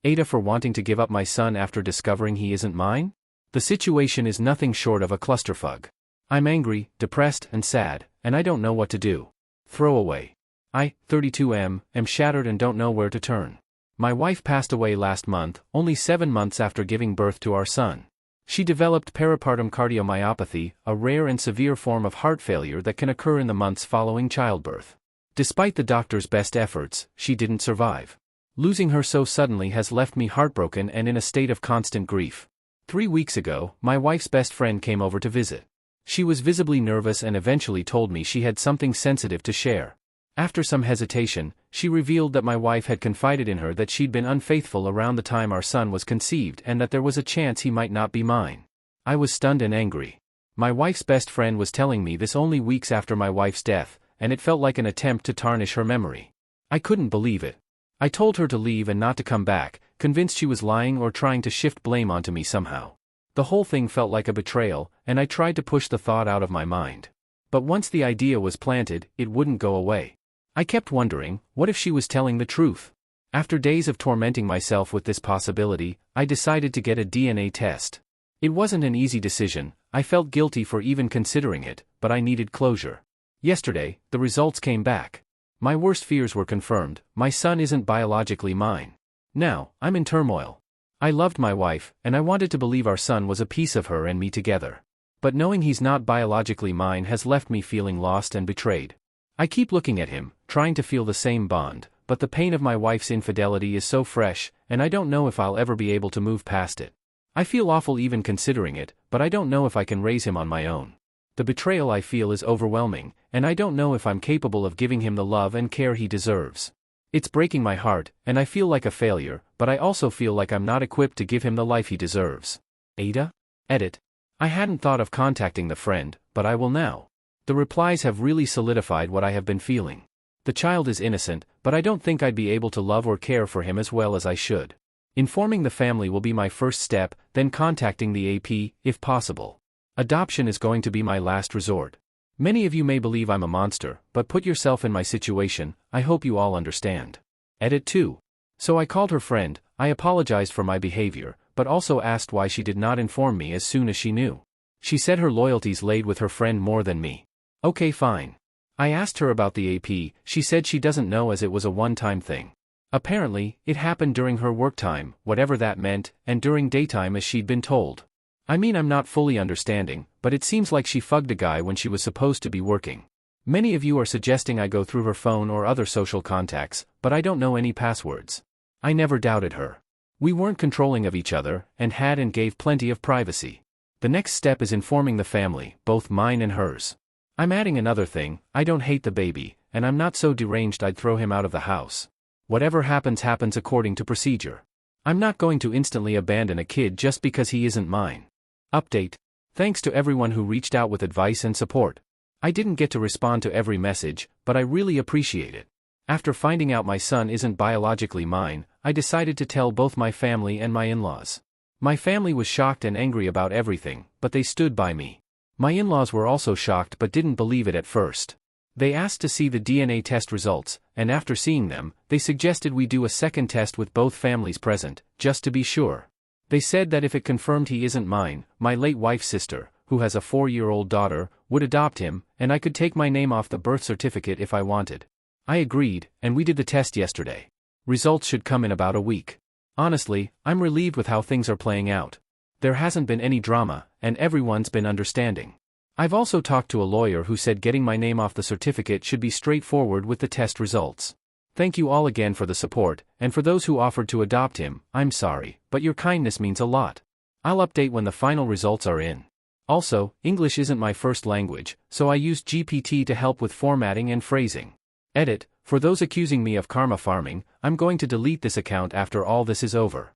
AITA for wanting to give up my son after discovering he isn't mine? The situation is nothing short of a clusterfuck. I'm angry, depressed, and sad, and I don't know what to do. Throw away. I, 32 am shattered and don't know where to turn. My wife passed away last month, only 7 months after giving birth to our son. She developed peripartum cardiomyopathy, a rare and severe form of heart failure that can occur in the months following childbirth. Despite the doctor's best efforts, she didn't survive. Losing her so suddenly has left me heartbroken and in a state of constant grief. 3 weeks ago, my wife's best friend came over to visit. She was visibly nervous and eventually told me she had something sensitive to share. After some hesitation, she revealed that my wife had confided in her that she'd been unfaithful around the time our son was conceived and that there was a chance he might not be mine. I was stunned and angry. My wife's best friend was telling me this only weeks after my wife's death, and it felt like an attempt to tarnish her memory. I couldn't believe it. I told her to leave and not to come back, convinced she was lying or trying to shift blame onto me somehow. The whole thing felt like a betrayal, and I tried to push the thought out of my mind. But once the idea was planted, it wouldn't go away. I kept wondering, what if she was telling the truth? After days of tormenting myself with this possibility, I decided to get a DNA test. It wasn't an easy decision, I felt guilty for even considering it, but I needed closure. Yesterday, the results came back. My worst fears were confirmed, my son isn't biologically mine. Now, I'm in turmoil. I loved my wife, and I wanted to believe our son was a piece of her and me together. But knowing he's not biologically mine has left me feeling lost and betrayed. I keep looking at him, trying to feel the same bond, but the pain of my wife's infidelity is so fresh, and I don't know if I'll ever be able to move past it. I feel awful even considering it, but I don't know if I can raise him on my own. The betrayal I feel is overwhelming, and I don't know if I'm capable of giving him the love and care he deserves. It's breaking my heart, and I feel like a failure, but I also feel like I'm not equipped to give him the life he deserves. AITA? Edit. I hadn't thought of contacting the friend, but I will now. The replies have really solidified what I have been feeling. The child is innocent, but I don't think I'd be able to love or care for him as well as I should. Informing the family will be my first step, then contacting the AP, if possible. Adoption is going to be my last resort. Many of you may believe I'm a monster, but put yourself in my situation, I hope you all understand. Edit 2. So I called her friend, I apologized for my behavior, but also asked why she did not inform me as soon as she knew. She said her loyalties laid with her friend more than me. Okay, fine. I asked her about the AP, she said she doesn't know as it was a one-time thing. Apparently, it happened during her work time, whatever that meant, and during daytime as she'd been told. I mean, I'm not fully understanding, but it seems like she fucked a guy when she was supposed to be working. Many of you are suggesting I go through her phone or other social contacts, but I don't know any passwords. I never doubted her. We weren't controlling of each other, and had and gave plenty of privacy. The next step is informing the family, both mine and hers. I'm adding another thing, I don't hate the baby, and I'm not so deranged I'd throw him out of the house. Whatever happens happens according to procedure. I'm not going to instantly abandon a kid just because he isn't mine. Update. Thanks to everyone who reached out with advice and support. I didn't get to respond to every message, but I really appreciate it. After finding out my son isn't biologically mine, I decided to tell both my family and my in-laws. My family was shocked and angry about everything, but they stood by me. My in-laws were also shocked but didn't believe it at first. They asked to see the DNA test results, and after seeing them, they suggested we do a second test with both families present, just to be sure. They said that if it confirmed he isn't mine, my late wife's sister, who has a 4-year-old daughter, would adopt him, and I could take my name off the birth certificate if I wanted. I agreed, and we did the test yesterday. Results should come in about a week. Honestly, I'm relieved with how things are playing out. There hasn't been any drama, and everyone's been understanding. I've also talked to a lawyer who said getting my name off the certificate should be straightforward with the test results. Thank you all again for the support, and for those who offered to adopt him, I'm sorry, but your kindness means a lot. I'll update when the final results are in. Also, English isn't my first language, so I used GPT to help with formatting and phrasing. Edit. For those accusing me of karma farming, I'm going to delete this account after all this is over.